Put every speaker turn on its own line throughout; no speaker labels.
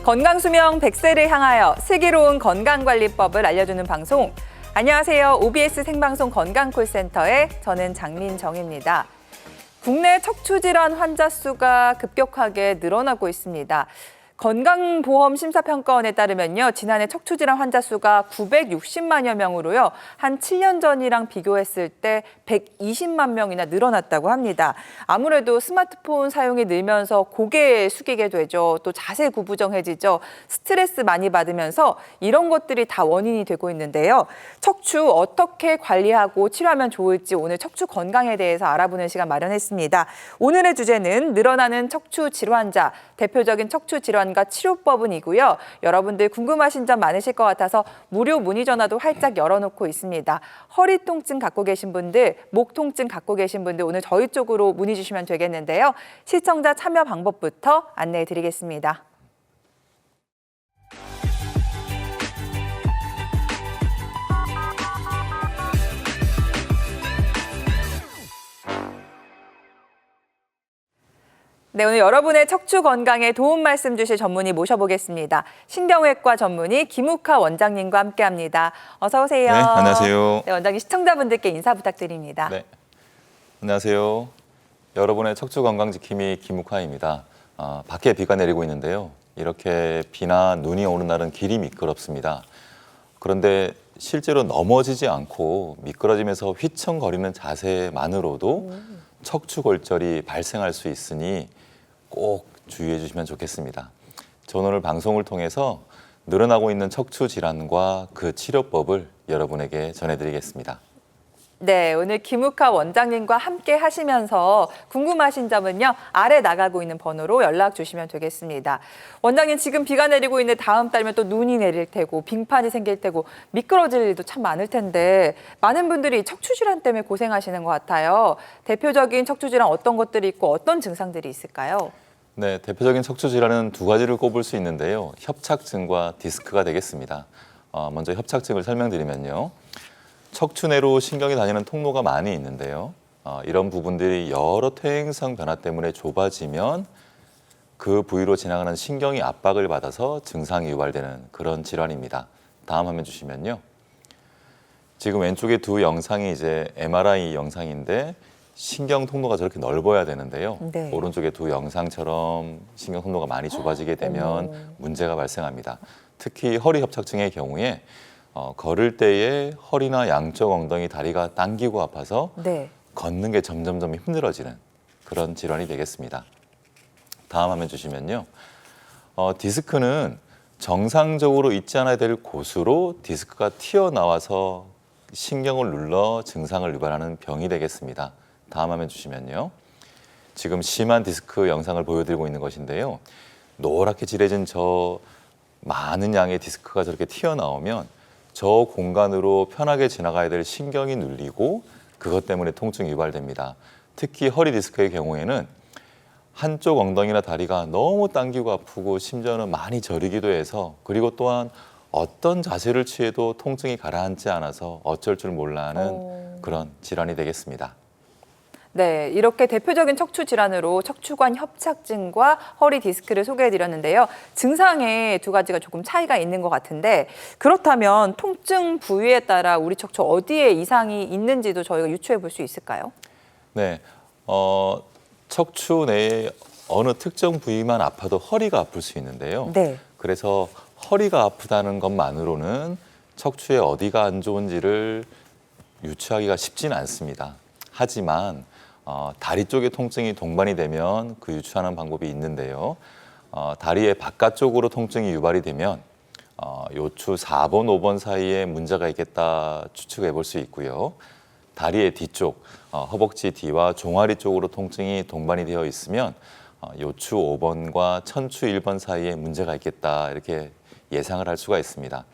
건강수명 100세를 향하여 슬기로운 건강관리법을 알려주는 방송. 안녕하세요. OBS 생방송 건강콜센터의 저는 장민정입니다. 국내 척추질환 환자 수가 급격하게 늘어나고 있습니다. 건강보험심사평가원에 따르면요, 지난해 척추질환 환자 수가 960만여 명으로요, 한 7년 전이랑 비교했을 때 120만 명이나 늘어났다고 합니다. 아무래도 스마트폰 사용이 늘면서 고개 숙이게 되죠. 또 자세 구부정해지죠. 스트레스 많이 받으면서 이런 것들이 다 원인이 되고 있는데요. 척추 어떻게 관리하고 치료하면 좋을지 오늘 척추 건강에 대해서 알아보는 시간 마련했습니다. 오늘의 주제는 늘어나는 척추 질환자, 대표적인 척추 질환 과 치료법은이고요. 여러분들 궁금하신 점 많으실 것 같아서 무료 문의 전화도 활짝 열어놓고 있습니다. 허리 통증 갖고 계신 분들, 목 통증 갖고 계신 분들 오늘 저희 쪽으로 문의 주시면 되겠는데요. 시청자 참여 방법부터 안내해 드리겠습니다. 네, 오늘 여러분의 척추 건강에 도움 말씀 주실 전문의 모셔보겠습니다. 신경외과 전문의 김욱하 원장님과 함께합니다. 어서 오세요.
네, 안녕하세요.
네, 원장님 시청자분들께 인사 부탁드립니다.
네, 안녕하세요. 여러분의 척추 건강 지킴이 김욱하입니다. 밖에 비가 내리고 있는데요. 이렇게 비나 눈이 오는 날은 길이 미끄럽습니다. 그런데 실제로 넘어지지 않고 미끄러지면서 휘청거리는 자세만으로도 척추골절이 발생할 수 있으니 꼭 주의해 주시면 좋겠습니다. 저는 오늘 방송을 통해서 늘어나고 있는 척추 질환과 그 치료법을 여러분에게 전해드리겠습니다.
네, 오늘 김욱하 원장님과 함께 하시면서 궁금하신 점은요, 아래 나가고 있는 번호로 연락 주시면 되겠습니다. 원장님, 지금 비가 내리고 있는데 다음 달면 또 눈이 내릴 테고 빙판이 생길 테고 미끄러질 일도 참 많을 텐데 많은 분들이 척추질환 때문에 고생하시는 것 같아요. 대표적인 척추질환 어떤 것들이 있고 어떤 증상들이 있을까요?
네, 대표적인 척추 질환은 두 가지를 꼽을 수 있는데요. 협착증과 디스크가 되겠습니다. 먼저 협착증을 설명드리면요. 척추 내로 신경이 다니는 통로가 많이 있는데요. 이런 부분들이 여러 퇴행성 변화 때문에 좁아지면 그 부위로 지나가는 신경이 압박을 받아서 증상이 유발되는 그런 질환입니다. 다음 화면 주시면요. 지금 왼쪽에 두 영상이 이제 MRI 영상인데 신경 통로가 저렇게 넓어야 되는데요.
네.
오른쪽에 두 영상처럼 신경 통로가 많이 좁아지게 되면 문제가 발생합니다. 특히 허리 협착증의 경우에 걸을 때에 허리나 양쪽 엉덩이, 다리가 당기고 아파서
네.
걷는 게 점점점 힘들어지는 그런 질환이 되겠습니다. 다음 화면 주시면요. 디스크는 정상적으로 있지 않아야 될 곳으로 디스크가 튀어나와서 신경을 눌러 증상을 유발하는 병이 되겠습니다. 다음 화면 주시면요. 지금 심한 디스크 영상을 보여드리고 있는 것인데요. 노랗게 칠해진 저 많은 양의 디스크가 저렇게 튀어나오면 저 공간으로 편하게 지나가야 될 신경이 눌리고 그것 때문에 통증이 유발됩니다. 특히 허리 디스크의 경우에는 한쪽 엉덩이나 다리가 너무 당기고 아프고 심지어는 많이 저리기도 해서 그리고 또한 어떤 자세를 취해도 통증이 가라앉지 않아서 어쩔 줄 몰라 하는 그런 질환이 되겠습니다.
네, 이렇게 대표적인 척추 질환으로 척추관 협착증과 허리 디스크를 소개해드렸는데요. 증상에 두 가지가 조금 차이가 있는 것 같은데 그렇다면 통증 부위에 따라 우리 척추 어디에 이상이 있는지도 저희가 유추해 볼 수 있을까요?
네, 척추 내에 어느 특정 부위만 아파도 허리가 아플 수 있는데요.
네.
그래서 허리가 아프다는 것만으로는 척추에 어디가 안 좋은지를 유추하기가 쉽지는 않습니다. 하지만 다리 쪽에 통증이 동반이 되면 그 유추하는 방법이 있는데요. 다리의 바깥쪽으로 통증이 유발이 되면 요추 4번, 5번 사이에 문제가 있겠다 추측해 볼 수 있고요. 다리의 뒤쪽, 허벅지 뒤와 종아리 쪽으로 통증이 동반이 되어 있으면 요추 5번과 천추 1번 사이에 문제가 있겠다 이렇게 예상을 할 수가 있습니다.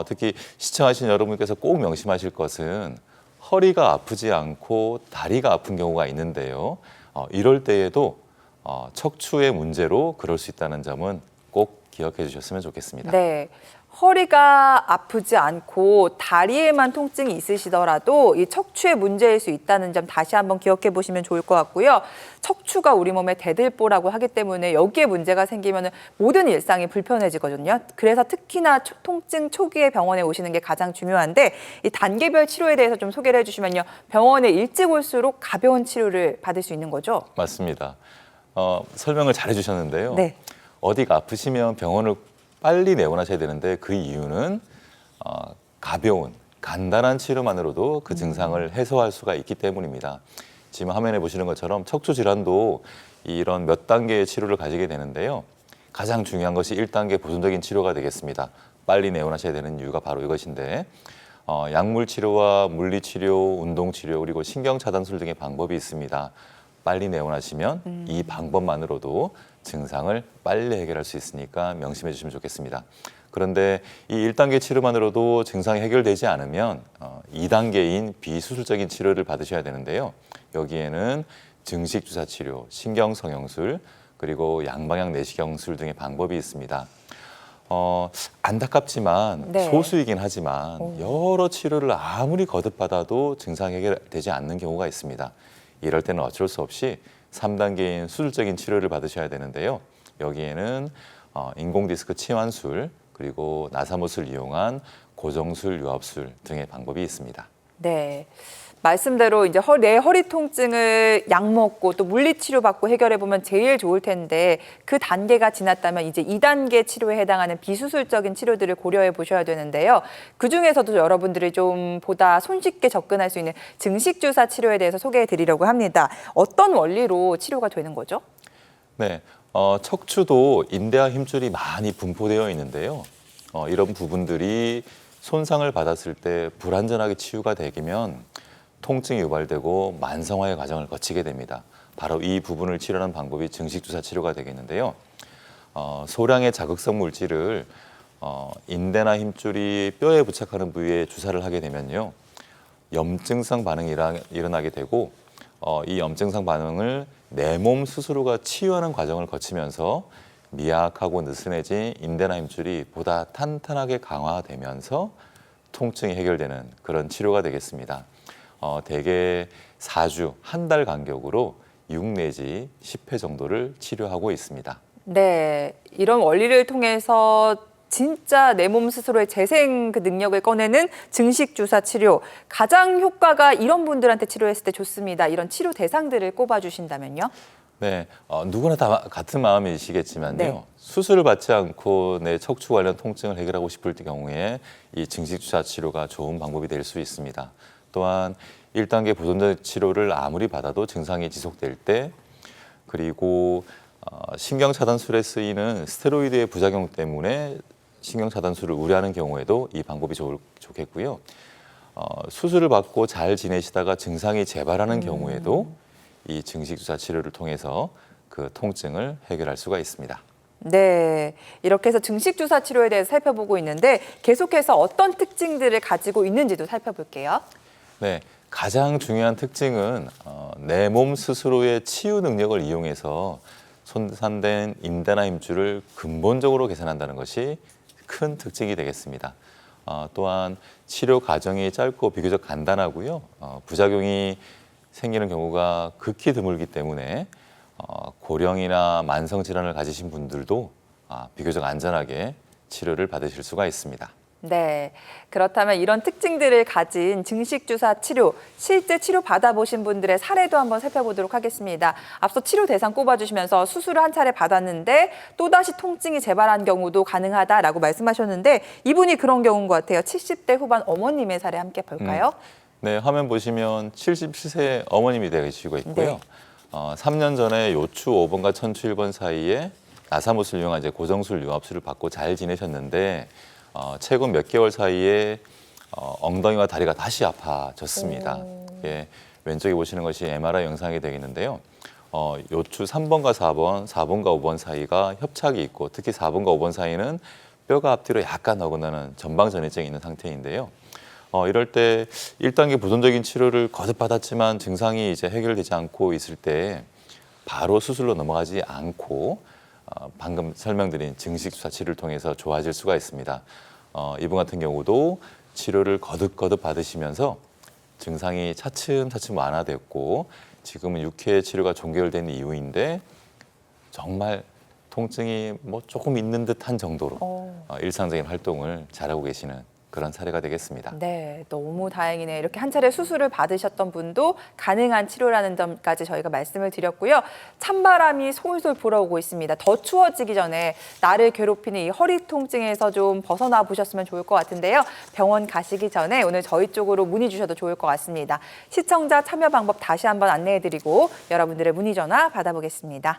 특히 시청하신 여러분께서 꼭 명심하실 것은 허리가 아프지 않고 다리가 아픈 경우가 있는데요. 이럴 때에도 척추의 문제로 그럴 수 있다는 점은 꼭 기억해 주셨으면 좋겠습니다.
네. 허리가 아프지 않고 다리에만 통증이 있으시더라도 이 척추의 문제일 수 있다는 점 다시 한번 기억해 보시면 좋을 것 같고요. 척추가 우리 몸의 대들보라고 하기 때문에 여기에 문제가 생기면 모든 일상이 불편해지거든요. 그래서 특히나 통증 초기에 병원에 오시는 게 가장 중요한데 이 단계별 치료에 대해서 좀 소개를 해주시면요. 병원에 일찍 올수록 가벼운 치료를 받을 수 있는 거죠?
맞습니다. 설명을 잘 해주셨는데요.
네.
어디가 아프시면 병원을 빨리 내원하셔야 되는데 그 이유는 가벼운 간단한 치료만으로도 그 증상을 해소할 수가 있기 때문입니다. 지금 화면에 보시는 것처럼 척추 질환도 이런 몇 단계의 치료를 가지게 되는데요. 가장 중요한 것이 1단계 보존적인 치료가 되겠습니다. 빨리 내원하셔야 되는 이유가 바로 이것인데 약물 치료와 물리 치료, 운동 치료 그리고 신경 차단술 등의 방법이 있습니다. 빨리 내원하시면 이 방법만으로도 증상을 빨리 해결할 수 있으니까 명심해 주시면 좋겠습니다. 그런데 이 1단계 치료만으로도 증상이 해결되지 않으면 2단계인 비수술적인 치료를 받으셔야 되는데요. 여기에는 증식 주사 치료, 신경 성형술, 그리고 양방향 내시경술 등의 방법이 있습니다. 안타깝지만
네.
소수이긴 하지만 여러 치료를 아무리 거듭받아도 증상이 해결되지 않는 경우가 있습니다. 이럴 때는 어쩔 수 없이 3단계인 수술적인 치료를 받으셔야 되는데요. 여기에는 인공 디스크 치환술 그리고 나사못을 이용한 고정술, 유압술 등의 방법이 있습니다.
네. 말씀대로 이제 내 허리 통증을 약 먹고 또 물리 치료 받고 해결해 보면 제일 좋을 텐데 그 단계가 지났다면 이제 2단계 치료에 해당하는 비수술적인 치료들을 고려해 보셔야 되는데요. 그 중에서도 여러분들이 좀 보다 손쉽게 접근할 수 있는 증식 주사 치료에 대해서 소개해 드리려고 합니다. 어떤 원리로 치료가 되는 거죠?
네, 척추도 인대와 힘줄이 많이 분포되어 있는데요. 이런 부분들이 손상을 받았을 때 불완전하게 치유가 되면 통증이 유발되고 만성화의 과정을 거치게 됩니다. 바로 이 부분을 치료하는 방법이 증식주사 치료가 되겠는데요. 소량의 자극성 물질을 인대나 힘줄이 뼈에 부착하는 부위에 주사를 하게 되면요. 염증성 반응이 일어나게 되고 이 염증성 반응을 내 몸 스스로가 치유하는 과정을 거치면서 미약하고 느슨해진 인대나 힘줄이 보다 탄탄하게 강화되면서 통증이 해결되는 그런 치료가 되겠습니다. 대개 4주, 한 달 간격으로 6 내지 10회 정도를 치료하고 있습니다.
네, 이런 원리를 통해서 진짜 내 몸 스스로의 재생 그 능력을 꺼내는 증식 주사 치료. 가장 효과가 이런 분들한테 치료했을 때 좋습니다. 이런 치료 대상들을 꼽아주신다면요?
네, 누구나 다 같은 마음이시겠지만요.
네.
수술을 받지 않고 내 척추 관련 통증을 해결하고 싶을 경우에 이 증식주사 치료가 좋은 방법이 될 수 있습니다. 또한 1단계 보존적 치료를 아무리 받아도 증상이 지속될 때 그리고 신경차단술에 쓰이는 스테로이드의 부작용 때문에 신경차단술을 우려하는 경우에도 이 방법이 좋겠고요. 수술을 받고 잘 지내시다가 증상이 재발하는 경우에도 이 증식주사 치료를 통해서 그 통증을 해결할 수가 있습니다.
네, 이렇게 해서 증식 주사 치료에 대해서 살펴보고 있는데 계속해서 어떤 특징들을 가지고 있는지도 살펴볼게요.
네, 가장 중요한 특징은 내 몸 스스로의 치유 능력을 이용해서 손상된 인대나 힘줄을 근본적으로 개선한다는 것이 큰 특징이 되겠습니다. 또한 치료 과정이 짧고 비교적 간단하고요. 부작용이 생기는 경우가 극히 드물기 때문에 고령이나 만성 질환을 가지신 분들도 비교적 안전하게 치료를 받으실 수가 있습니다.
네, 그렇다면 이런 특징들을 가진 증식주사 치료, 실제 치료 받아보신 분들의 사례도 한번 살펴보도록 하겠습니다. 앞서 치료 대상 꼽아주시면서 수술을 한 차례 받았는데 또다시 통증이 재발한 경우도 가능하다라고 말씀하셨는데 이분이 그런 경우인 것 같아요. 70대 후반 어머님의 사례 함께 볼까요?
네, 화면 보시면 77세 어머님이 되시고 있고요.
네.
3년 전에 요추 5번과 천추 1번 사이에 나사못을 이용한 이제 고정술 유압술을 받고 잘 지내셨는데 최근 몇 개월 사이에 엉덩이와 다리가 다시 아파졌습니다. 예, 왼쪽에 보시는 것이 MRI 영상이 되겠는데요. 요추 3번과 4번, 4번과 5번 사이가 협착이 있고 특히 4번과 5번 사이는 뼈가 앞뒤로 약간 어긋나는 전방전이증이 있는 상태인데요. 이럴 때 1단계 보존적인 치료를 거듭받았지만 증상이 이제 해결되지 않고 있을 때 바로 수술로 넘어가지 않고 방금 설명드린 증식주사 치료를 통해서 좋아질 수가 있습니다. 이분 같은 경우도 치료를 거듭거듭 받으시면서 증상이 차츰차츰 완화됐고 지금은 6회 치료가 종결된 이후인데 정말 통증이 뭐 조금 있는 듯한 정도로 일상적인 활동을 잘하고 계시는 그런 사례가 되겠습니다.
네, 너무 다행이네요. 이렇게 한 차례 수술을 받으셨던 분도 가능한 치료라는 점까지 저희가 말씀을 드렸고요. 찬바람이 솔솔 불어오고 있습니다. 더 추워지기 전에 나를 괴롭히는 이 허리 통증에서 좀 벗어나 보셨으면 좋을 것 같은데요. 병원 가시기 전에 오늘 저희 쪽으로 문의 주셔도 좋을 것 같습니다. 시청자 참여 방법 다시 한번 안내해드리고 여러분들의 문의 전화 받아보겠습니다.